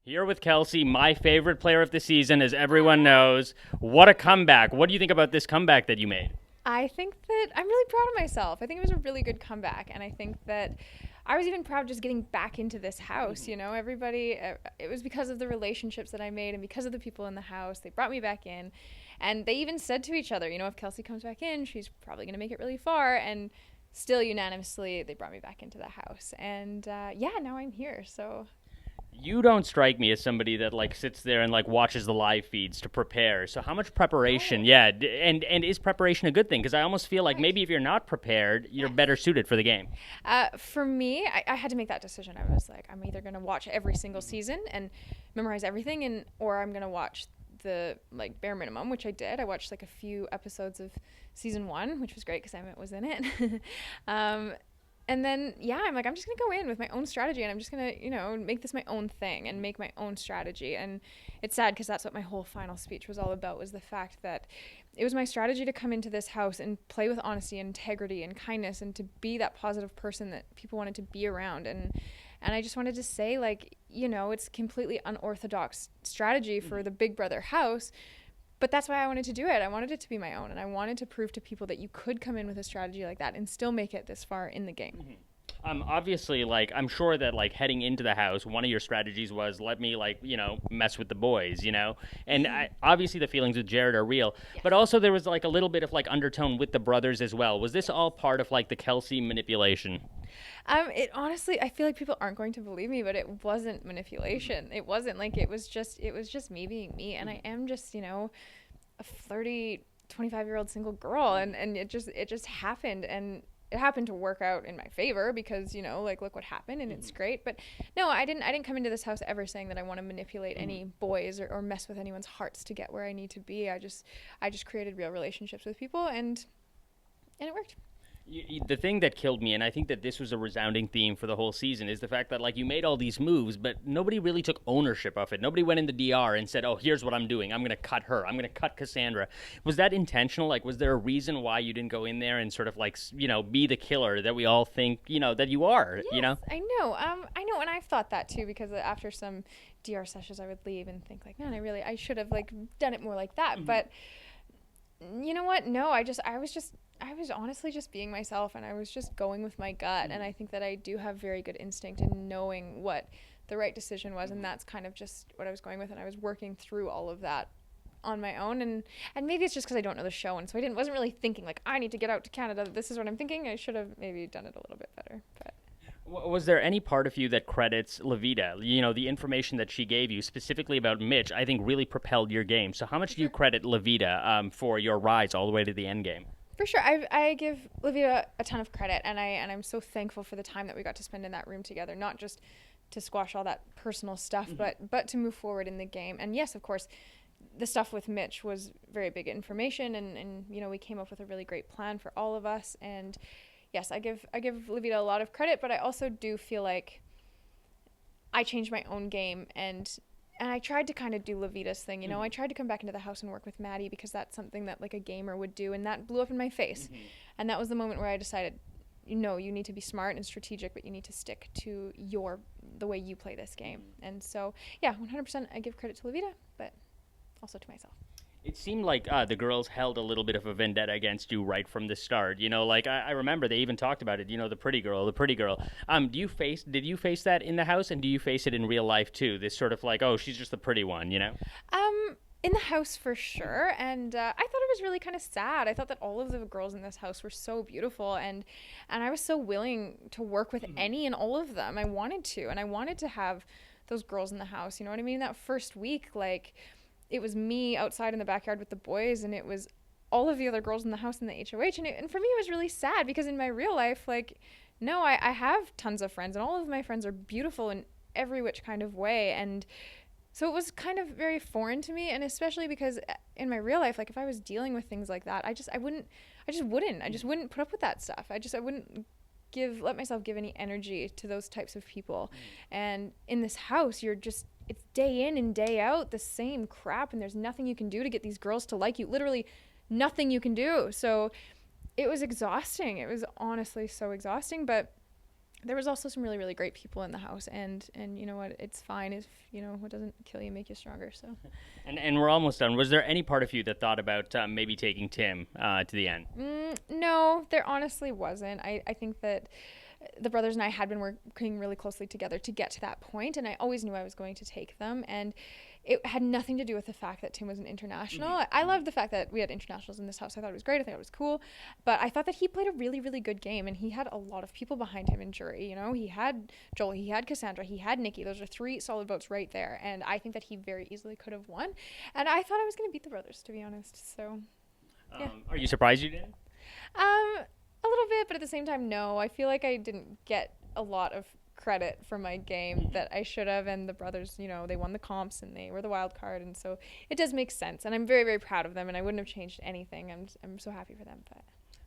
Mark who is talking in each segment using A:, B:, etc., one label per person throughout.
A: Here with Kelsey, my favorite player of the season, as everyone knows. What a comeback. What do you think about this comeback that you made?
B: I think that I'm really proud of myself. I think it was a really good comeback, and I think that I was even proud just getting back into this house. You know, everybody, it was because of the relationships that I made and because of the people in the house. They brought me back in, and they even said to each other, you know, if Kelsey comes back in, she's probably going to make it really far. And still, unanimously, they brought me back into the house. And yeah, now I'm here. So
A: You don't strike me as somebody that sits there and watches the live feeds to prepare. So how much preparation?
B: no.
A: Yeah, and is preparation a good thing? Because I almost feel like maybe if you're not prepared, you're better suited for the game.
B: For me, I had to make that decision. I was like, I'm either going to watch every single season and memorize everything, or I'm going to watch the bare minimum, which I did. I watched a few episodes of season 1, which was great because Emmett was in it. And then, I'm like, I'm just going to go in with my own strategy, and I'm just going to, make this my own thing and make my own strategy. And it's sad because that's what my whole final speech was all about, was the fact that it was my strategy to come into this house and play with honesty and integrity and kindness and to be that positive person that people wanted to be around. And I just wanted to say, it's completely unorthodox strategy for the Big Brother house. But that's why I wanted to do it. I wanted it to be my own, and I wanted to prove to people that you could come in with a strategy like that and still make it this far in the game.
A: Obviously, I'm sure that heading into the house, one of your strategies was let me mess with the boys, and obviously the feelings with Jared are real, but also there was a little bit of undertone with the brothers as well. Was this all part of the Kelsey manipulation?
B: It honestly, I feel like people aren't going to believe me, but it wasn't manipulation. It wasn't it was just me being me, and I am just a flirty 25-year-old single girl, and it just happened, and it happened to work out in my favor because look what happened, and it's great. But no, I didn't come into this house ever saying that I want to manipulate any boys or mess with anyone's hearts to get where I need to be. I just created real relationships with people, and it worked.
A: The thing that killed me, and I think that this was a resounding theme for the whole season, is the fact that you made all these moves, but nobody really took ownership of it. Nobody went in the DR and said, "Oh, here's what I'm doing. I'm going to cut her. I'm going to cut Cassandra." Was that intentional? Was there a reason why you didn't go in there and sort of be the killer that we all think that you are?
B: Yes, I know. I know, and I've thought that too, because after some DR sessions, I would leave and think man, I should have done it more like that. Mm-hmm. But you know what? No, I was honestly just being myself, and I was just going with my gut. And I think that I do have very good instinct in knowing what the right decision was, and that's kind of just what I was going with. And I was working through all of that on my own, and maybe it's just because I don't know the show, and so I wasn't really thinking I need to get out to Canada. This is what I'm thinking. I should have maybe done it a little bit better, but.
A: Was there any part of you that credits LaVida? The information that she gave you, specifically about Mitch, I think really propelled your game. So how much do you credit LaVida for your rise all the way to the end game?
B: For sure. I give LaVida a ton of credit, and I'm so thankful for the time that we got to spend in that room together, not just to squash all that personal stuff, but to move forward in the game. And yes, of course, the stuff with Mitch was very big information, and we came up with a really great plan for all of us. And yes, I give LaVida a lot of credit, but I also do feel like I changed my own game, and I tried to kind of do LaVida's thing. I tried to come back into the house and work with Maddie, because that's something that a gamer would do, and that blew up in my face. And that was the moment where I decided, you need to be smart and strategic, but you need to stick to the way you play this game. And so, yeah, 100% I give credit to LaVida, but also to myself.
A: It seemed like the girls held a little bit of a vendetta against you right from the start. I remember they even talked about it. The pretty girl. Did you face that in the house, and do you face it in real life too? This sort of oh, she's just the pretty one,
B: In the house for sure, and I thought it was really kind of sad. I thought that all of the girls in this house were so beautiful, and I was so willing to work with any and all of them. I wanted to have those girls in the house. You know what I mean? That first week, it was me outside in the backyard with the boys, and it was all of the other girls in the house in the HOH. And for me, it was really sad, because in my real life, no, I have tons of friends, and all of my friends are beautiful in every which kind of way. And so it was kind of very foreign to me, and especially because in my real life, if I was dealing with things like that, I just wouldn't put up with that stuff. I wouldn't let myself give any energy to those types of people. And in this house, it's day in and day out the same crap, and there's nothing you can do to get these girls to like you. Literally nothing you can do. So it was exhausting. It was honestly so exhausting, but there was also some really, really great people in the house, and you know what, it's fine if, you know, what doesn't kill you make you stronger. So
A: And we're almost done. Was there any part of you that thought about maybe taking Tim to the end?
B: No, there honestly wasn't. I think that the brothers and I had been working really closely together to get to that point, and I always knew I was going to take them, and it had nothing to do with the fact that Tim was an international. I loved the fact that we had internationals in this house. I thought it was great. I thought it was cool, but I thought that he played a really, really good game, and he had a lot of people behind him in jury. You know, he had Joel, he had Cassandra, he had Nikki. Those are 3 solid votes right there, and I think that he very easily could have won, and I thought I was going to beat the brothers, to be honest. So yeah.
A: Are you surprised you didn't?
B: A little bit, but at the same time, no. I feel like I didn't get a lot of credit for my game that I should have, and the brothers, you know, they won the comps and they were the wild card, and so it does make sense, and I'm very, very proud of them, and I wouldn't have changed anything. I'm so happy for them. But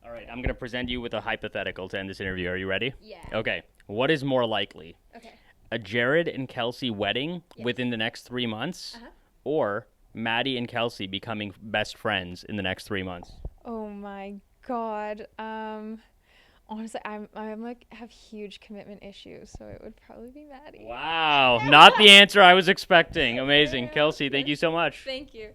A: All right, I'm going to present you with a hypothetical to end this interview. Are you ready?
B: yeah.
A: Okay. What is more likely?
B: Okay.
A: A Jared and Kelsey wedding within the next 3 months, or Maddie and Kelsey becoming best friends in the next 3 months?
B: Oh my God. Honestly, I'm like have huge commitment issues, so it would probably be Maddie.
A: Wow, not the answer I was expecting. Amazing. Kelsey, thank you so much.
B: Thank you.